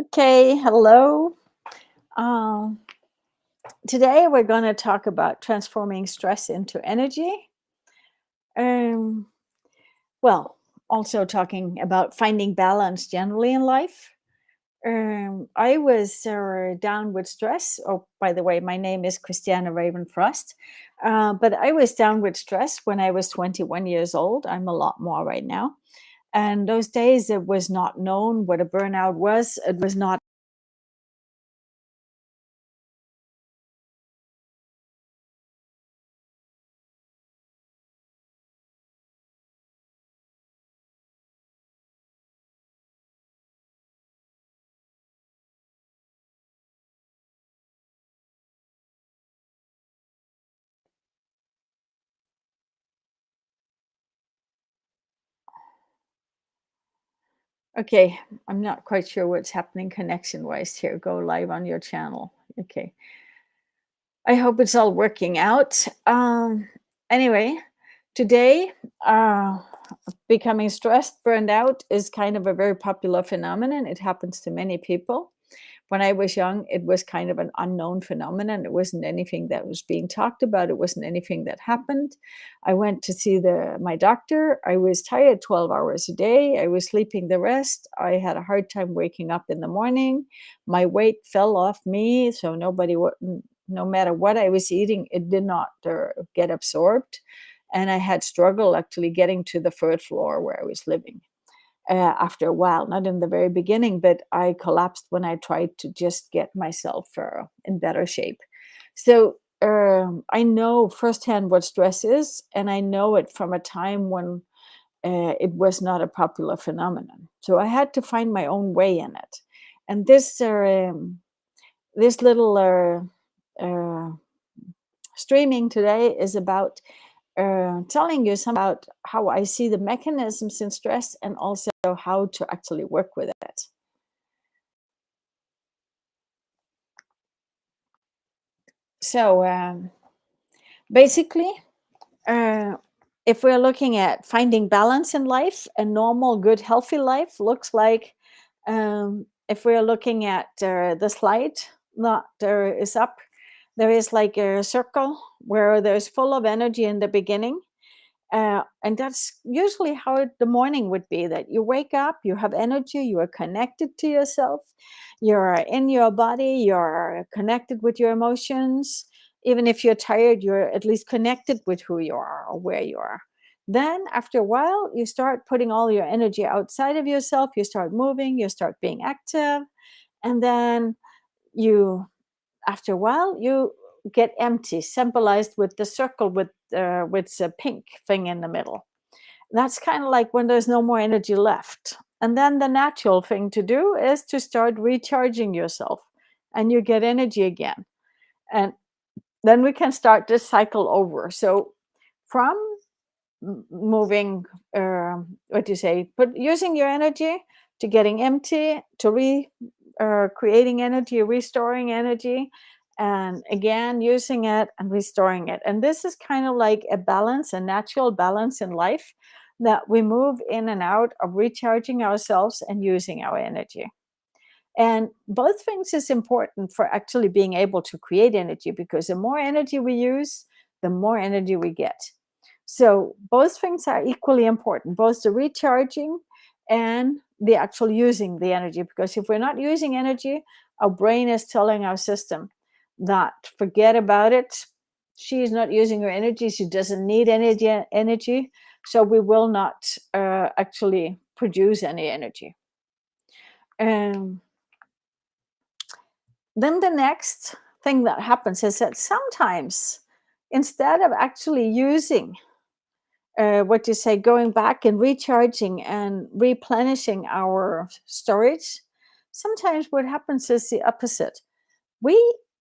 Okay, hello. Um, Today we're going to talk about transforming stress into energy. Um, well, also talking about finding balance generally in life. I was down with stress. Oh, by the way, my name is Kristiane Frost. But I was down with stress when I was 21 years old. I'm a lot more right now. And those days it was not known what a burnout was. It was not. Okay, I'm not quite sure what's happening connection-wise here. Go live on your channel. Okay. I hope it's all working out. Anyway, today, uh, becoming stressed, burned out is kind of a very popular phenomenon. It happens to many people. When I was young, it was kind of an unknown phenomenon. It wasn't anything that was being talked about. It wasn't anything that happened. I went to see my doctor. I was tired 12 hours a day. I was sleeping the rest. I had a hard time waking up in the morning. My weight fell off me, so no matter what I was eating, it did not get absorbed. And I had struggle actually getting to the third floor where I was living after a while, not in the very beginning, but I collapsed when I tried to just get myself in better shape. So I know firsthand what stress is, and I know it from a time when it was not a popular phenomenon. So I had to find my own way in it. And this little uh, streaming today is about telling you some about how I see the mechanisms in stress and also how to actually work with it. So basically, uh, if we're looking at finding balance in life, a normal, good, healthy life looks like if we're looking at the slide that is up, there is like a circle where there's full of energy in the beginning. And that's usually how the morning would be, that you wake up, you have energy, you are connected to yourself, you're in your body, you're connected with your emotions. Even if you're tired, you're at least connected with who you are or where you are. Then, after a while, you start putting all your energy outside of yourself, you start moving, you start being active, and then you after a while you get empty, symbolized with the circle with the pink thing in the middle. That's kind of like when there's no more energy left. And then the natural thing to do is to start recharging yourself, and you get energy again. And then we can start this cycle over. So from moving, what do you say, but using your energy, to getting empty, to creating energy, restoring energy, and again using it and restoring it. And this is kind of like a balance, a natural balance in life, that we move in and out of recharging ourselves and using our energy. And both things is important for actually being able to create energy, because the more energy we use, the more energy we get. So both things are equally important, both the recharging and the actual using the energy. Because if we're not using energy, our brain is telling our system that forget about it. She is not using her energy. She doesn't need energy. So we will not actually produce any energy. Um, then the next thing that happens is that sometimes, instead of actually using what you say, going back and recharging and replenishing our storage, sometimes what happens is the opposite. We,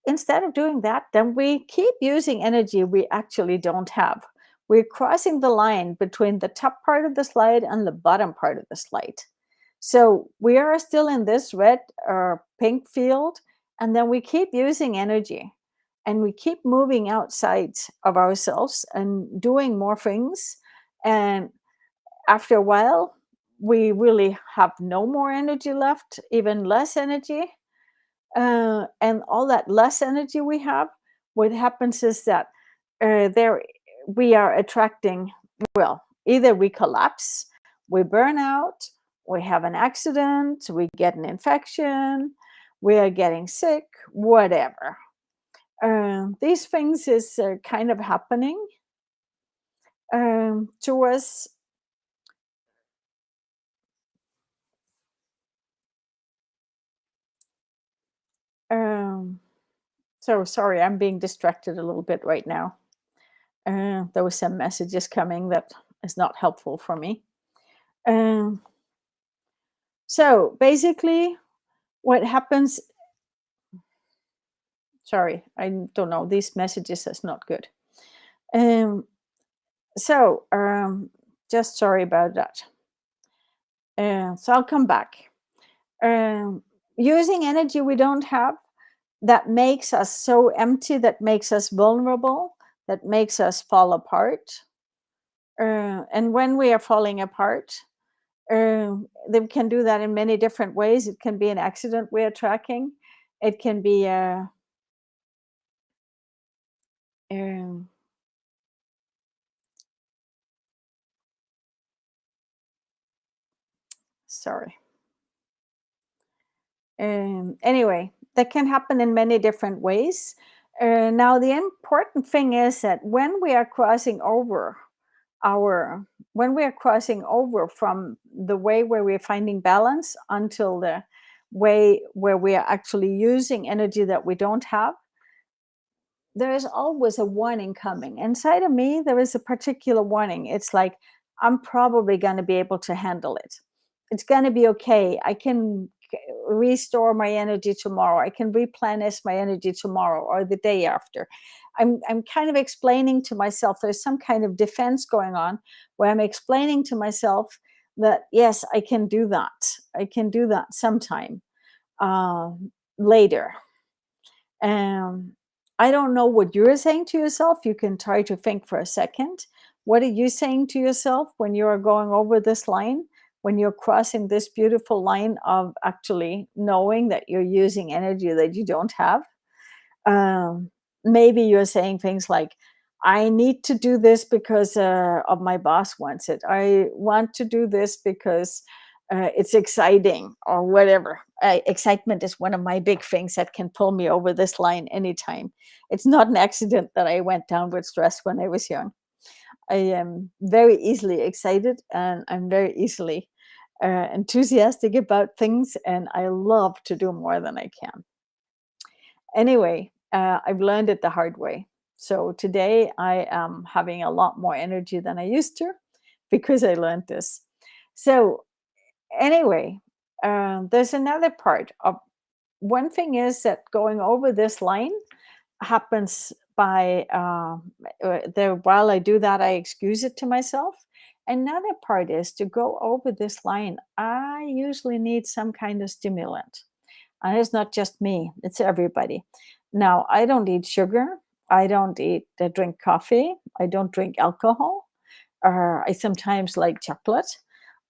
instead of doing that, then we keep using energy we actually don't have. We're crossing the line between the top part of the slide and the bottom part of the slide. So we are still in this red or pink field, and then we keep using energy, and we keep moving outside of ourselves and doing more things. And after a while, we really have no more energy left, even less energy. And all that less energy we have, what happens is that there we are attracting, well, either we collapse, we burn out, we have an accident, we get an infection, we are getting sick, whatever. These things is kind of happening to us. Um, so sorry, I'm being distracted a little bit right now. There was some messages coming that is not helpful for me. Um, so basically, what happens? Sorry, I don't know. These messages is not good. Um, so just sorry about that. So I'll come back. Um, Using energy we don't have, that makes us so empty, that makes us vulnerable, that makes us fall apart. And when we are falling apart, they can do that in many different ways. It can be an accident we are tracking. It can be um, sorry. Anyway, that can happen in many different ways. Now, the important thing is that our when we are crossing over from the way where we're finding balance until the way where we are actually using energy that we don't have, there is always a warning coming. Inside of me, there is a particular warning. It's like, I'm probably going to be able to handle it. It's going to be okay. I can restore my energy tomorrow. I can replenish my energy tomorrow or the day after. I'm kind of explaining to myself, there's some kind of defense going on where I'm explaining to myself that, yes, I can do that. I can do that sometime uh, later. um, I don't know what you're saying to yourself. You can try to think for a second. What are you saying to yourself when you are going over this line? When you're crossing this beautiful line of actually knowing that you're using energy that you don't have? um, Maybe you're saying things like, I need to do this because of my boss wants it. I want to do this because it's exciting or whatever. Excitement is one of my big things that can pull me over this line anytime. It's not an accident that I went down with stress when I was young. I am very easily excited, and I'm very easily enthusiastic about things, and I love to do more than I can. Anyway, I've learned it the hard way. So today I am having a lot more energy than I used to because I learned this. So, anyway, there's another part of one thing is that going over this line happens by while I do that, I excuse it to myself. Another part is to go over this line. I usually need some kind of stimulant. And it's not just me, it's everybody. Now, I don't eat sugar. I don't drink coffee. I don't drink alcohol. I sometimes like chocolate,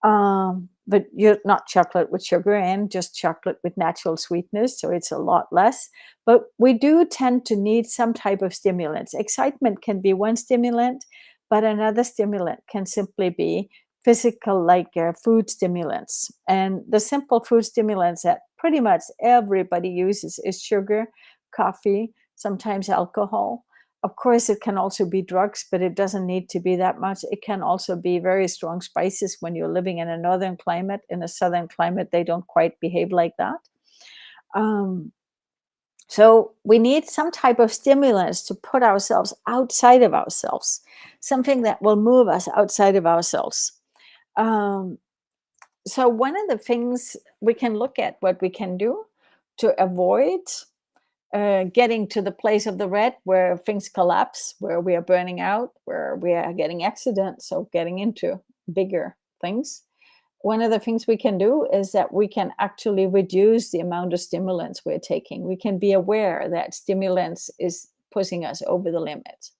but you're not chocolate with sugar and just chocolate with natural sweetness, so it's a lot less. But we do tend to need some type of stimulants. Excitement can be one stimulant, but another stimulant can simply be physical, like food stimulants. And the simple food stimulants that pretty much everybody uses is sugar, coffee, sometimes alcohol. Of course, it can also be drugs, but it doesn't need to be that much. It can also be very strong spices when you're living in a northern climate. In a southern climate, they don't quite behave like that. Um, so we need some type of stimulus to put ourselves outside of ourselves, something that will move us outside of ourselves. Um, so one of the things we can look at what we can do to avoid getting to the place of the red where things collapse, where we are burning out, where we are getting accidents, so getting into bigger things. One of the things we can do is that we can actually reduce the amount of stimulants we're taking. We can be aware that stimulants is pushing us over the limit.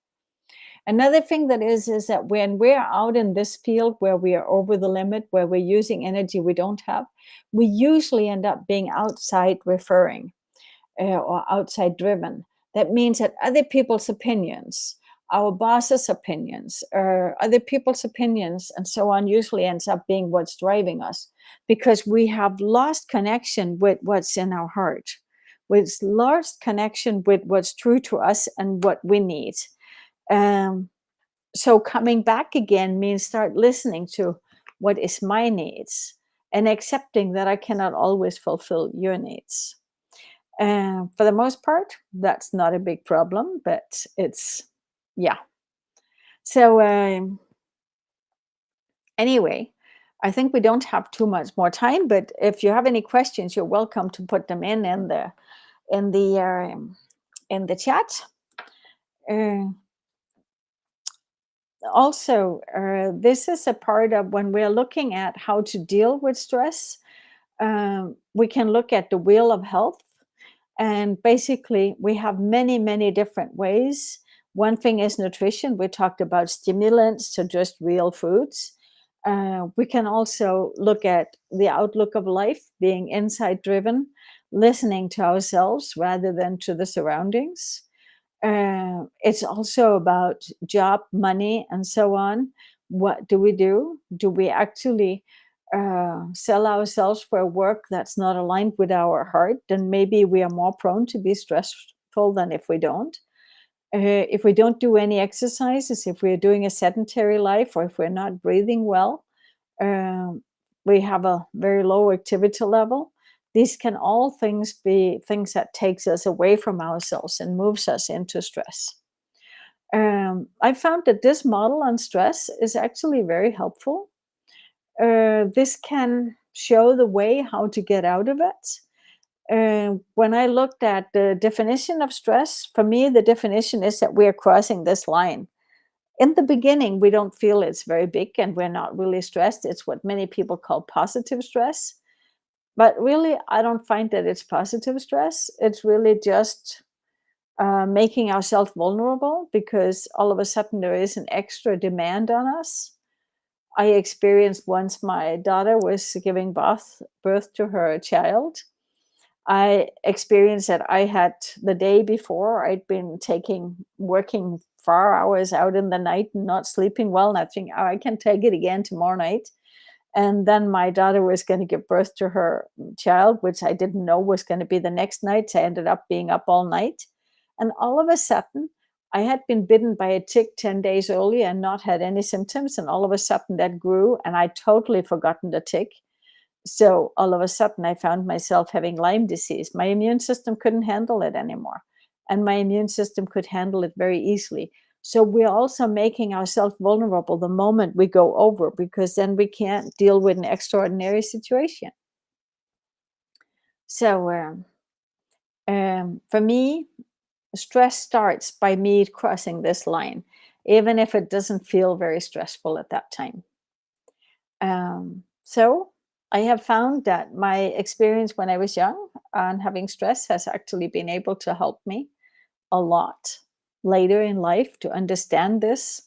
Another thing that is that when we're out in this field where we are over the limit, where we're using energy we don't have, we usually end up being outside referring or outside driven. That means that other people's opinions, our boss's opinions, or other people's opinions, and so on, usually ends up being what's driving us because we have lost connection with what's in our heart. We've lost connection with what's true to us and what we need. Um, so coming back again means start listening to what is my needs and accepting that I cannot always fulfill your needs. For the most part, that's not a big problem, but it's, yeah. So, anyway, I think we don't have too much more time, but if you have any questions, you're welcome to put them in the in the chat. Uh, Also, this is a part of when we're looking at how to deal with stress. We can look at the wheel of health. And basically, we have many, many different ways. One thing is nutrition. We talked about stimulants to just real foods. We can also look at the outlook of life, being insight driven, listening to ourselves rather than to the surroundings. It's also about job, money, and so on. What do we do? Do we actually sell ourselves for work that's not aligned with our heart? Then maybe we are more prone to be stressful than if we don't. If we don't do any exercises, if we're doing a sedentary life, or if we're not breathing well, um, we have a very low activity level. These can all things be things that takes us away from ourselves and moves us into stress. I found that this model on stress is actually very helpful. This can show the way how to get out of it. When I looked at the definition of stress, for me, the definition is that we are crossing this line. In the beginning, we don't feel it's very big and we're not really stressed. It's what many people call positive stress. But really, I don't find that it's positive stress. It's really just making ourselves vulnerable because all of a sudden there is an extra demand on us. I experienced once my daughter was giving birth to her child. I experienced that I had the day before I'd been working 4 hours out in the night and not sleeping well. And I think, oh, I can take it again tomorrow night. And then my daughter was going to give birth to her child, which I didn't know was going to be the next night. So I ended up being up all night. And all of a sudden, I had been bitten by a tick 10 days earlier and not had any symptoms. And all of a sudden that grew and I totally forgotten the tick. So all of a sudden I found myself having Lyme disease. My immune system couldn't handle it anymore. And my immune system could handle it very easily. So we're also making ourselves vulnerable the moment we go over because then we can't deal with an extraordinary situation. So for me, stress starts by me crossing this line, even if it doesn't feel very stressful at that time. So I have found that my experience when I was young and having stress has actually been able to help me a lot later in life to understand this.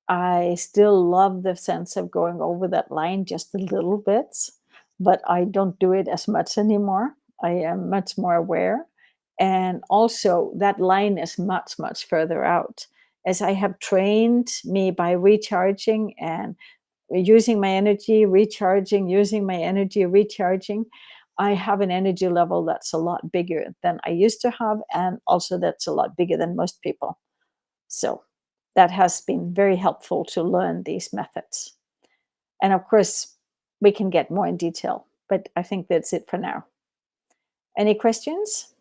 I still love the sense of going over that line just a little bit, but I don't do it as much anymore. I am much more aware. And also, that line is much, much further out as I have trained me by recharging and using my energy, recharging, using my energy, recharging. I have an energy level that's a lot bigger than I used to have, and also that's a lot bigger than most people. So that has been very helpful to learn these methods. And of course, we can get more in detail, but I think that's it for now. Any questions?